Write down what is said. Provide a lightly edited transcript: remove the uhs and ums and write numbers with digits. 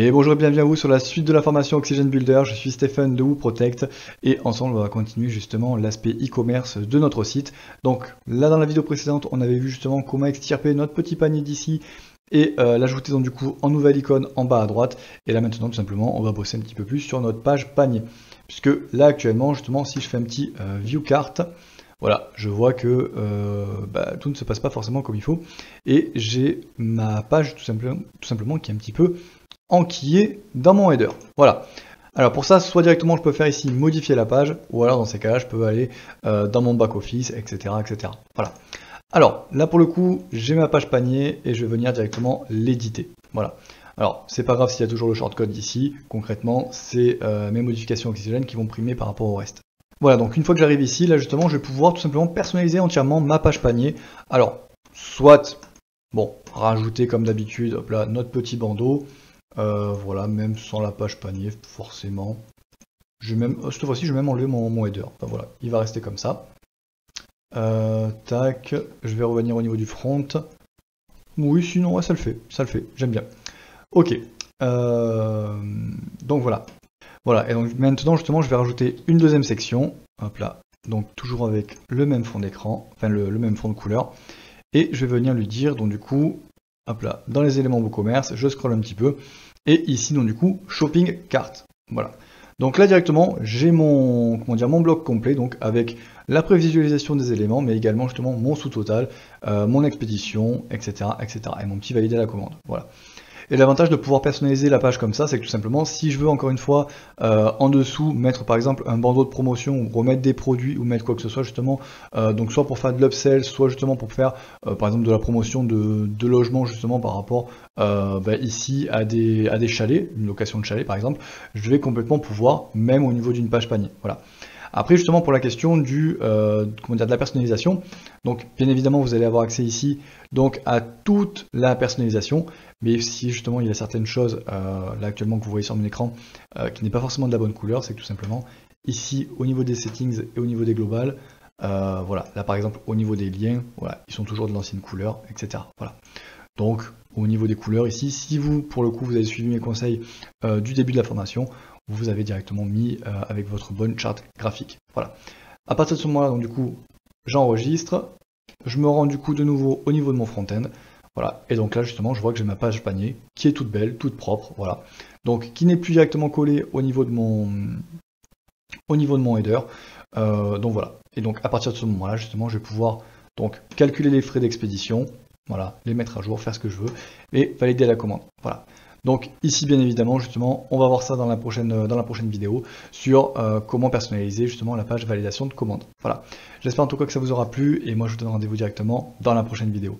Et bonjour et bienvenue à vous sur la suite de la formation Oxygen Builder. Je suis Stéphane de WooProtect et ensemble on va continuer justement l'aspect e-commerce de notre site. Donc là dans la vidéo précédente on avait vu justement comment extirper notre petit panier d'ici et l'ajouter donc du coup en nouvelle icône en bas à droite. Et là maintenant tout simplement on va bosser un petit peu plus sur notre page panier. Puisque là actuellement justement si je fais un petit view cart, voilà, je vois que tout ne se passe pas forcément comme il faut. Et j'ai ma page tout simplement qui est un petit peu enquillé dans mon header. Voilà. Alors pour ça, soit directement je peux faire ici modifier la page, ou alors dans ces cas-là, je peux aller dans mon back-office, etc., etc. Voilà. Alors là pour le coup, j'ai ma page panier et je vais venir directement l'éditer. Voilà. Alors c'est pas grave s'il y a toujours le shortcode ici. Concrètement, c'est mes modifications oxygène qui vont primer par rapport au reste. Voilà, donc une fois que j'arrive ici, là justement, je vais pouvoir tout simplement personnaliser entièrement ma page panier. Alors, soit, bon, rajouter comme d'habitude, hop là, notre petit bandeau. Voilà, même sans la page panier, forcément. Cette fois-ci, je vais même enlever mon header. Enfin, voilà, il va rester comme ça. Tac, je vais revenir au niveau du front. Oui, sinon, ouais, ça le fait, j'aime bien. Ok, donc voilà. Voilà, et donc maintenant, justement, je vais rajouter une deuxième section. Hop là, donc toujours avec le même fond d'écran, enfin le même fond de couleur. Et je vais venir lui dire, donc du coup, hop là, dans les éléments WooCommerce, je scrolle un petit peu, et ici, donc du coup, Shopping Cart. Voilà. Donc là, directement, j'ai mon bloc complet, donc avec la prévisualisation des éléments, mais également justement mon sous-total, mon expédition, etc., etc., et mon petit valider la commande. Voilà. Et l'avantage de pouvoir personnaliser la page comme ça, c'est que tout simplement, si je veux encore une fois en dessous mettre par exemple un bandeau de promotion ou remettre des produits ou mettre quoi que ce soit justement, donc soit pour faire de l'upsell, soit justement pour faire par exemple de la promotion de logements justement par rapport ici à des chalets, une location de chalet par exemple, je vais complètement pouvoir, même au niveau d'une page panier. Voilà. Après justement pour la question de la personnalisation, donc bien évidemment vous allez avoir accès ici donc à toute la personnalisation, mais si justement il y a certaines choses là actuellement que vous voyez sur mon écran qui n'est pas forcément de la bonne couleur, c'est que tout simplement ici au niveau des settings et au niveau des globales, voilà, là par exemple au niveau des liens, voilà, ils sont toujours de l'ancienne couleur, etc. Voilà. Donc au niveau des couleurs ici, si vous pour le coup vous avez suivi mes conseils du début de la formation, vous avez directement mis avec votre bonne charte graphique. Voilà. À partir de ce moment-là, donc du coup, j'enregistre, je me rends du coup de nouveau au niveau de mon front-end. Voilà. Et donc là, justement, je vois que j'ai ma page panier qui est toute belle, toute propre. Voilà. Donc qui n'est plus directement collée au niveau de mon header. Donc voilà. Et donc à partir de ce moment-là, justement, je vais pouvoir donc calculer les frais d'expédition. Voilà, les mettre à jour, faire ce que je veux et valider la commande. Voilà. Donc ici bien évidemment justement on va voir ça dans la prochaine vidéo sur comment personnaliser justement la page validation de commande. Voilà. J'espère en tout cas que ça vous aura plu et moi je vous donne rendez-vous directement dans la prochaine vidéo.